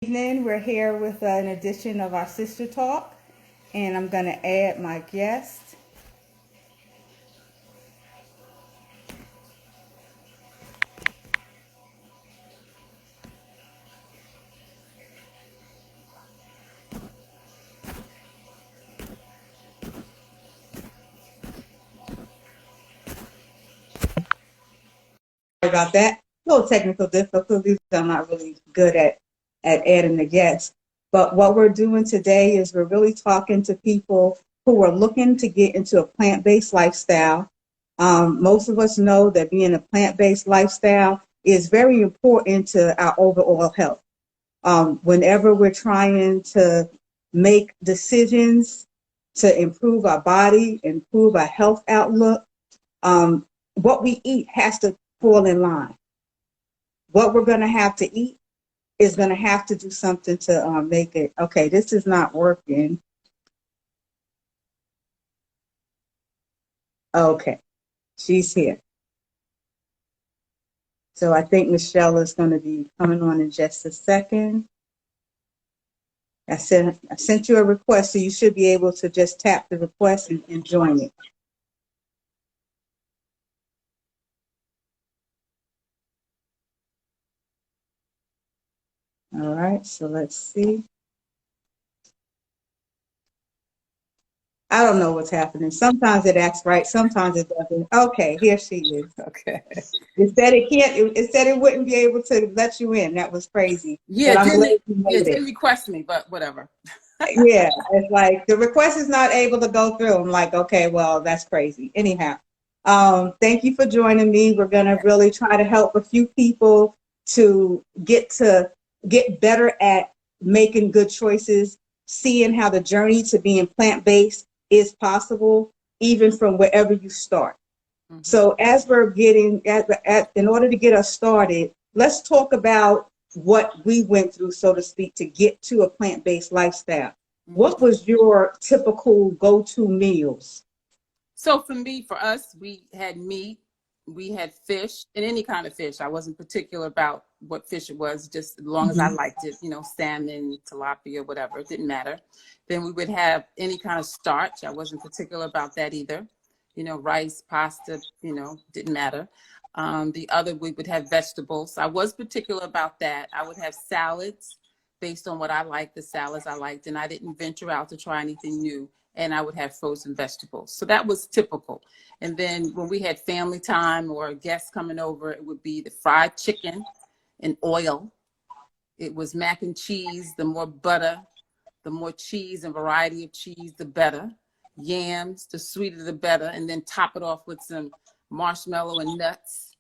Evening. We're here with an edition of our Sister Talk, and I'm going to add my guest. Sorry about that. Little technical difficulties. I'm not really good at adding the guests. But what we're doing today is we're really talking to people who are looking to get into a plant-based lifestyle. Most of us know that being a plant-based lifestyle is very important to our overall health. Whenever we're trying to make decisions to improve our body, improve our health outlook, what we eat has to fall in line. What we're going to have to eat is going to have to do something to make it. Okay, this is not working. Okay, she's here. So I think Michelle is going to be coming on in just a second. I sent you a request, so you should be able to just tap the request and join it. All right, so let's see. I don't know what's happening. Sometimes it acts right, sometimes it doesn't. Okay, here she is. Okay. It said it can't, it said it wouldn't be able to let you in. That was crazy. Yeah, But it I'm glad didn't, you yeah, made it it. didn't request me, but whatever. Yeah, it's like the request is not able to go through. I'm like, okay, well, that's crazy. Anyhow, thank you for joining me. We're gonna really try to help a few people to get better at making good choices, seeing how the journey to being plant-based is possible, even from wherever you start. Mm-hmm. So as we're getting in order to get us started, let's talk about what we went through, so to speak, to get to a plant-based lifestyle. What was your typical go-to meals? So for us, we had meat, we had fish, and any kind of fish. I wasn't particular about what fish it was, just as long as I liked it, salmon, tilapia, whatever, it didn't matter. Then we would have any kind of starch. I wasn't particular about that either. Rice, pasta, didn't matter. We would have vegetables. I was particular about that. I would have salads based on what I liked, the salads I liked, and I didn't venture out to try anything new. And I would have frozen vegetables. So that was typical. And then when we had family time or guests coming over, it would be the fried chicken and oil. It was mac and cheese. The more butter, the more cheese and variety of cheese, the better. Yams, the sweeter the better. And then top it off with some marshmallow and nuts,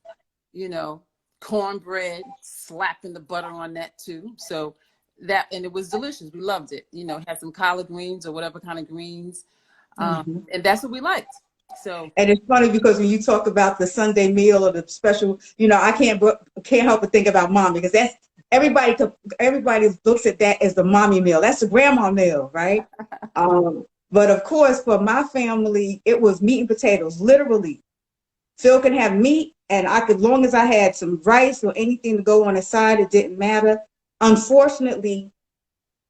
cornbread, slapping the butter on that too. So and it was delicious. We loved it. Had some collard greens or whatever kind of greens. And that's what we liked. So, and it's funny because when you talk about the Sunday meal or the special, I can't help but think about mom, because that's everybody looks at that as the mommy meal. That's the grandma meal, right? But of course, for my family, it was meat and potatoes, literally. Phil can have meat, and long as I had some rice or anything to go on the side, it didn't matter. Unfortunately,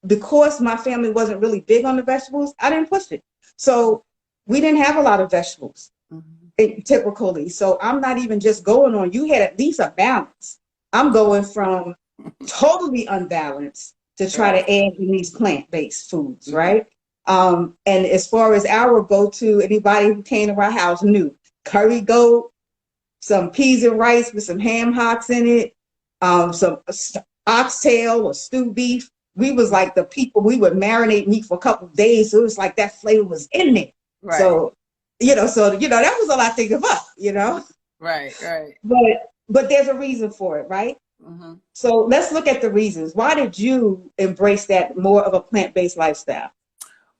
because my family wasn't really big on the vegetables, I didn't push it. So we didn't have a lot of vegetables typically. So I'm not even just going on, you had at least a balance. I'm going from totally unbalanced to try to add in these plant-based foods, right? And as far as our go-to, anybody who came to our house knew curry goat, some peas and rice with some ham hocks in it, some oxtail or stew beef. We was like the people, we would marinate meat for a couple of days. So it was like that flavor was in there. Right. So, that was a lot to give up, Right. But there's a reason for it, right? Mm-hmm. So let's look at the reasons. Why did you embrace that more of a plant-based lifestyle?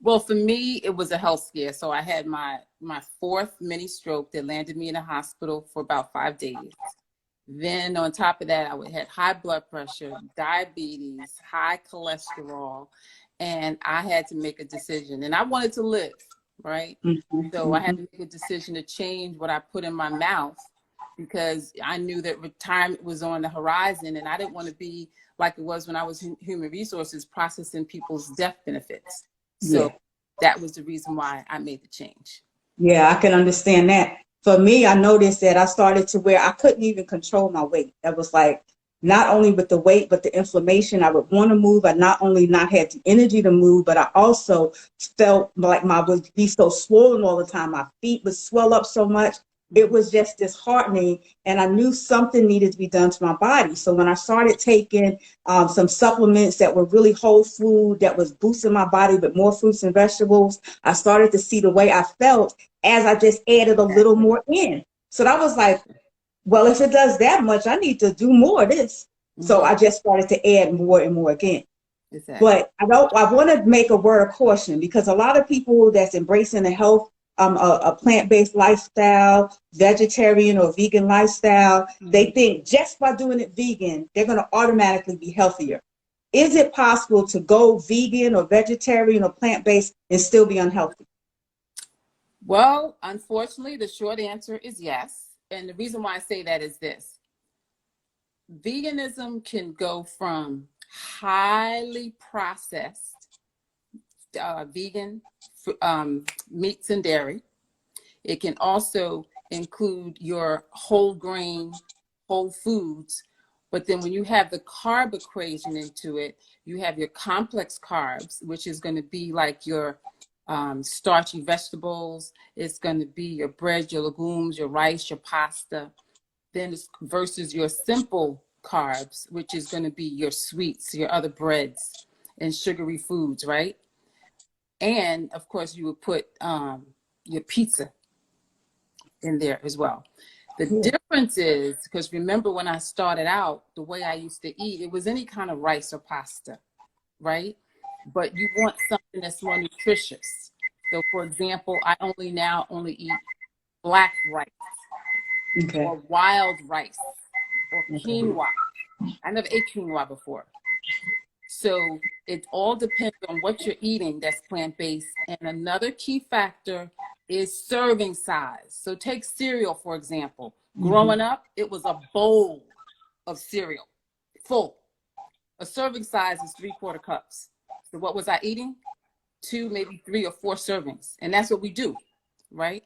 Well, for me, it was a health scare. So I had my fourth mini stroke that landed me in a hospital for about 5 days. Then on top of that, I had high blood pressure, diabetes, high cholesterol, and I had to make a decision. And I wanted to live, right? Mm-hmm. So I had to make a decision to change what I put in my mouth because I knew that retirement was on the horizon, and I didn't want to be like it was when I was in human resources processing people's death benefits. So Yeah. that was the reason why I made the change. Yeah, I can understand that. For me, I noticed that I started to where I couldn't even control my weight. That was like not only with the weight, but the inflammation. I would want to move. I not only not had the energy to move, but I also felt like my would be so swollen all the time. My feet would swell up so much. It was just disheartening, and I knew something needed to be done to my body. So when I started taking some supplements that were really whole food, that was boosting my body with more fruits and vegetables, I started to see the way I felt as I just added a little Exactly. more in. So that was like, well, if it does that much, I need to do more of this. So I just started to add more and more again. Exactly. But I want to make a word of caution, because a lot of people that's embracing a health, a plant-based lifestyle, vegetarian or vegan lifestyle, they think just by doing it vegan, they're going to automatically be healthier. Is it possible to go vegan or vegetarian or plant-based and still be unhealthy? Well, unfortunately, the short answer is yes. And the reason why I say that is this. Veganism can go from highly processed vegan meats and dairy. It can also include your whole grain, whole foods. But then when you have the carb equation into it, you have your complex carbs, which is going to be like your starchy vegetables. It's going to be your bread, your legumes, your rice, your pasta. Then it's versus your simple carbs, which is going to be your sweets, your other breads and sugary foods, right? And of course, you would put your pizza in there as well. The Yeah. difference is, because remember when I started out, the way I used to eat, it was any kind of rice or pasta, right? But you want something that's more nutritious. So for example, I only eat black rice Okay. or wild rice or Okay. quinoa. I never ate quinoa before. So it all depends on what you're eating that's plant-based. And another key factor is serving size. So take cereal, for example. Mm-hmm. Growing up, it was a bowl of cereal, full. A serving size is 3/4 cups. So what was I eating? 2, maybe 3 or 4 servings. And that's what we do, right?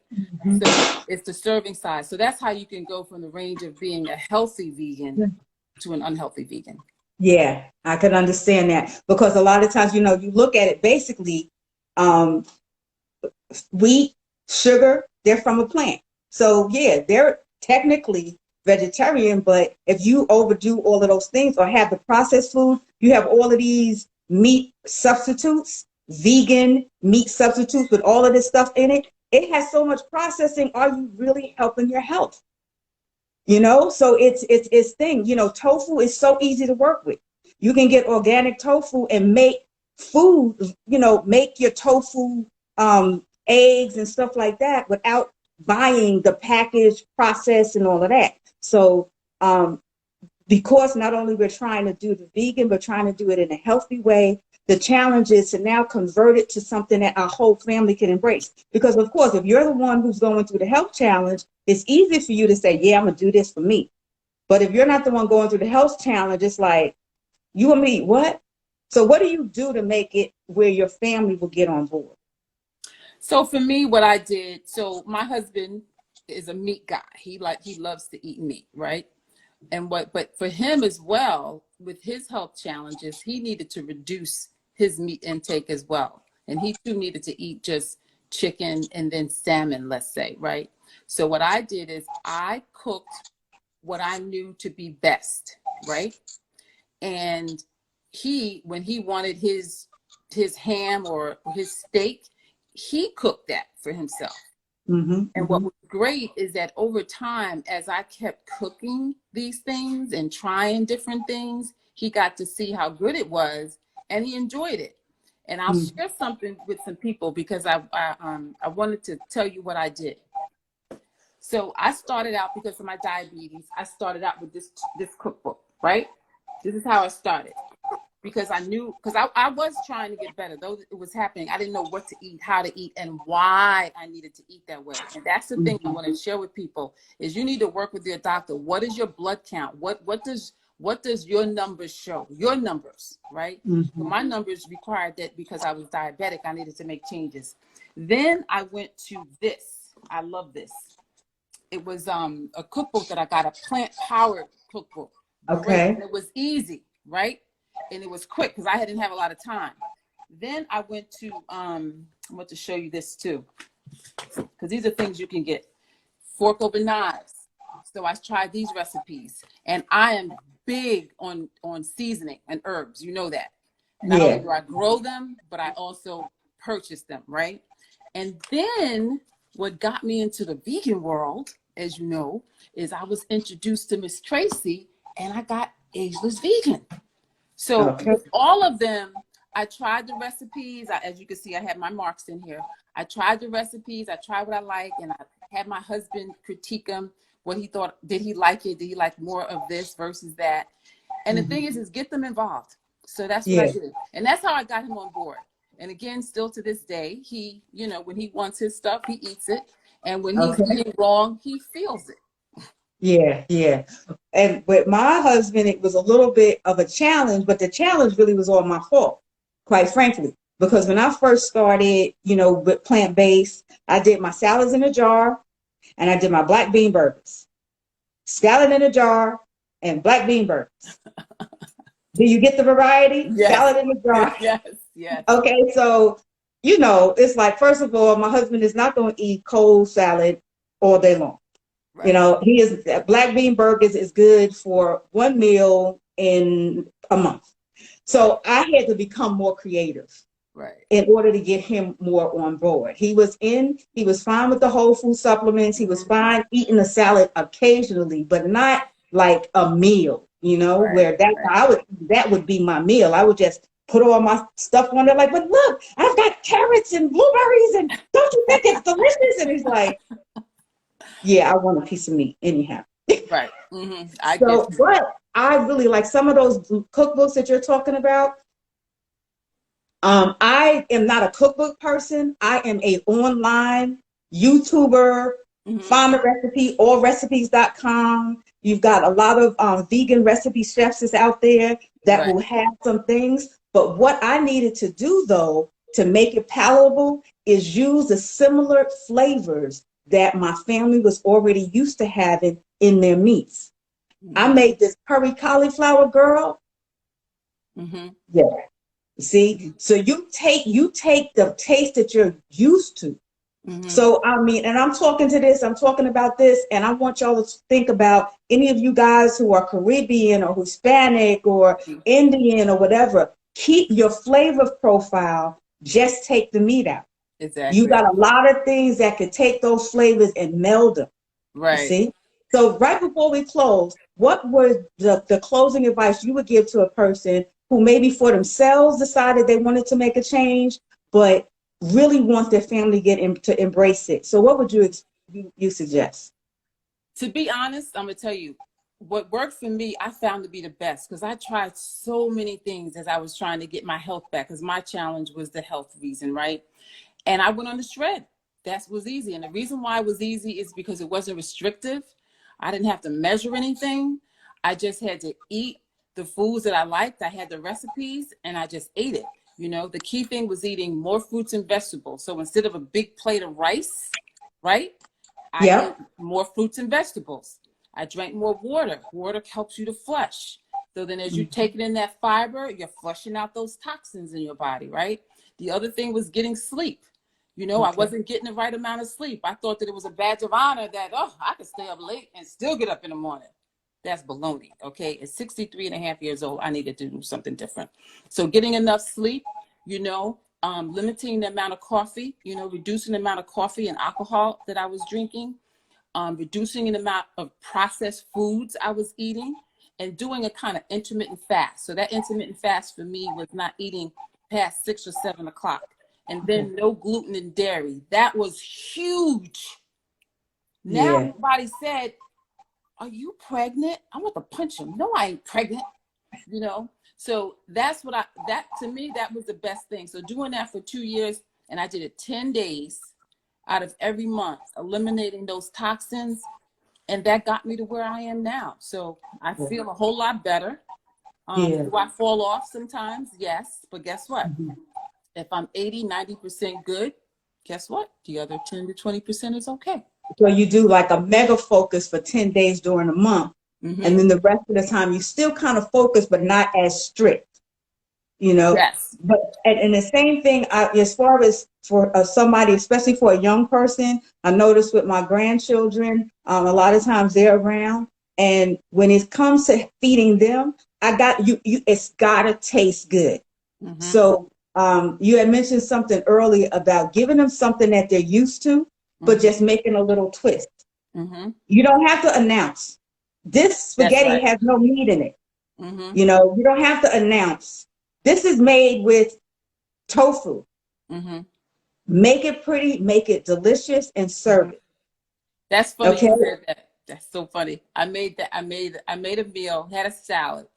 So it's the serving size. So that's how you can go from the range of being a healthy vegan to an unhealthy vegan. Yeah, I can understand that, because a lot of times, you look at it basically, um, wheat, sugar, they're from a plant. So yeah, they're technically vegetarian, but if you overdo all of those things or have the processed food, you have all of these meat substitutes, vegan meat substitutes with all of this stuff in it. It has so much processing. Are you really helping your health? So it's thing. Tofu is so easy to work with. You can get organic tofu and make food, make your tofu eggs and stuff like that without buying the packaged process and all of that. So because not only we're trying to do the vegan, but trying to do it in a healthy way, the challenge is to now convert it to something that our whole family can embrace. Because of course, if you're the one who's going through the health challenge, it's easy for you to say, yeah, I'm gonna do this for me. But if you're not the one going through the health challenge, it's like, you and me, what? So what do you do to make it where your family will get on board? So for me, what I did, so my husband is a meat guy. He loves to eat meat, right? But for him as well, with his health challenges, he needed to reduce his meat intake as well. And he too needed to eat just chicken and then salmon, let's say, right? So what I did is I cooked what I knew to be best, right? And when he wanted his ham or his steak, he cooked that for himself. Mm-hmm, And mm-hmm, what was great is that over time, as I kept cooking these things and trying different things, he got to see how good it was and he enjoyed it. And I'll mm-hmm. share something with some people because I wanted to tell you what I did. So I started out, because of my diabetes, I started out with this cookbook, right? This is how I started. because I knew, because I was trying to get better. Though it was happening, I didn't know what to eat, how to eat, and why I needed to eat that way. And that's the thing I want to share with people is you need to work with your doctor. What is your blood count? What does your numbers show? Your numbers, right? So my numbers required that because I was diabetic, I needed to make changes. Then I went to this. I love this. It was a cookbook that I got, a plant-powered cookbook. Great. Okay. And it was easy, right? And it was quick because I didn't have a lot of time. Then I went to, I want to show you this too, because these are things you can get. Fork over knives. So I tried these recipes. And I am big on seasoning and herbs. You know that. Not only do I grow them, but I also purchase them, right? And then what got me into the vegan world, as you know, is I was introduced to Miss Tracy and I got Ageless Vegan. So with all of them, I tried the recipes. As you can see, I have my marks in here. I tried the recipes. I tried what I like. And I had my husband critique them, what he thought. Did he like it? Did he like more of this versus that? And the thing is get them involved. So that's what I did. And that's how I got him on board. And again, still to this day, he, you know, when he wants his stuff, he eats it. And when he's eating wrong, he feels it. Yeah. And with my husband, it was a little bit of a challenge, but the challenge really was all my fault, quite frankly. Because when I first started, you know, with plant-based, I did my salads in a jar and I did my black bean burgers. Salad in a jar and black bean burgers. Do you get the variety? Yes. Salad in a jar. Yes. Okay, so, you know, it's like, first of all, my husband is not going to eat cold salad all day long. Right. You know, black bean burgers is good for one meal in a month. So I had to become more creative. Right. In order to get him more on board. He was fine with the whole food supplements. He was fine eating a salad occasionally, but not like a meal, you know, where that would be my meal. I would just put all my stuff on there like, but look, I've got carrots and blueberries and don't you think it's delicious? And he's like, yeah, I want a piece of meat anyhow. Right. But I really like some of those cookbooks that you're talking about. I am not a cookbook person. I am a online YouTuber, find a recipe, allrecipes.com. You've got a lot of vegan recipe chefs out there that will have some things. But what I needed to do, though, to make it palatable is use the similar flavors that my family was already used to having in their meats. I made this curry cauliflower, girl. Yeah. See, so you take the taste that you're used to. So, I mean, and I'm talking about this, and I want y'all to think about any of you guys who are Caribbean or Hispanic or Indian or whatever. Keep your flavor profile, just take the meat out. Exactly. You got a lot of things that could take those flavors and meld them. Right. See? So right before we close, what was the closing advice you would give to a person who maybe for themselves decided they wanted to make a change, but really want their family to embrace it? So what would you suggest? To be honest, I'm going to tell you, what worked for me, I found to be the best because I tried so many things as I was trying to get my health back because my challenge was the health reason, right? And I went on the shred. That was easy. And the reason why it was easy is because it wasn't restrictive. I didn't have to measure anything. I just had to eat the foods that I liked. I had the recipes and I just ate it. You know, the key thing was eating more fruits and vegetables. So instead of a big plate of rice, right? I ate more fruits and vegetables. I drank more water. Water helps you to flush. So then as you're taking in that fiber, you're flushing out those toxins in your body, right? The other thing was getting sleep. You know, I wasn't getting the right amount of sleep. I thought that it was a badge of honor that, I could stay up late and still get up in the morning. That's baloney, okay? At 63 and a half years old, I needed to do something different. So getting enough sleep, you know, limiting the amount of coffee, you know, reducing the amount of coffee and alcohol that I was drinking, reducing the amount of processed foods I was eating, and doing a kind of intermittent fast. So that intermittent fast for me was not eating past 6 or 7 o'clock. And then no gluten and dairy. That was huge. Now everybody said, are you pregnant? I want to punch him. No, I ain't pregnant. You know? So that's what that to me, that was the best thing. So doing that for 2 years, and I did it 10 days out of every month, eliminating those toxins. And that got me to where I am now. So I feel a whole lot better. Yeah. Do I fall off sometimes? Yes. But guess what? Mm-hmm. If I'm 80, 90% good, guess what? The other 10 to 20% is okay. So you do like a mega focus for 10 days during the month. Mm-hmm. And then the rest of the time you still kind of focus, but not as strict, you know? Yes. But, and the same thing, as far as for somebody, especially for a young person, I noticed with my grandchildren, a lot of times they're around. And when it comes to feeding them, it's gotta taste good. Mm-hmm. So you had mentioned something earlier about giving them something that they're used to, but just making a little twist. Mm-hmm. You don't have to announce. This spaghetti has no meat in it. Mm-hmm. You know, you don't have to announce. This is made with tofu. Mm-hmm. Make it pretty, make it delicious, and serve it. That's funny Okay? you said that. That's so funny. I made a meal, had a salad,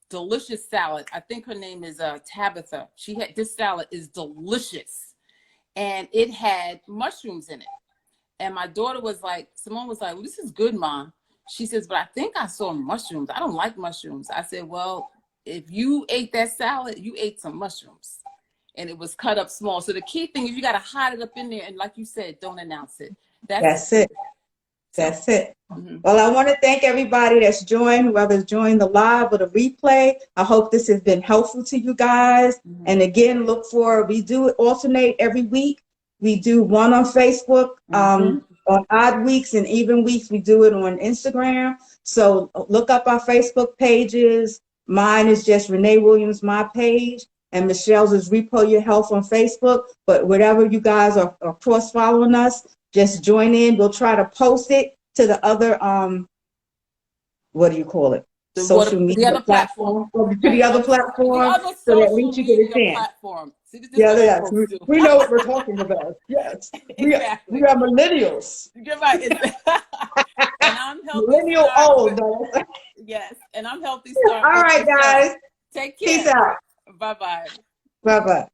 delicious salad. I think her name is Tabitha. She had this salad is delicious, and it had mushrooms in it. And my daughter was like, Simone was like, well, "This is good, Mom." She says, "But I think I saw mushrooms. I don't like mushrooms." I said, "Well, if you ate that salad, you ate some mushrooms." And it was cut up small. So the key thing is you got to hide it up in there. And like you said, don't announce it. That's it. So, that's it. Well, I want to thank everybody that's joined, whoever's joined the live or the replay. I hope this has been helpful to you guys. And again, we do alternate every week. We do one on Facebook on odd weeks, and even weeks we do it on Instagram. So look up our Facebook pages. Mine is just Renee Williams, my page, and Michelle's is Repo Your Health on Facebook. But whatever you guys are cross following us, just join in. We'll try to post it to the other what do you call it? Social media platform. To the other platform, so that at least you get a chance. Platform. See, this Yeah. We know what we're talking about. Yes. Exactly. We are millennials. You're right. And I'm healthy. Millennial old. Yes. And I'm healthy. All right, guys. Take care. Peace out. Bye-bye. Bye-bye.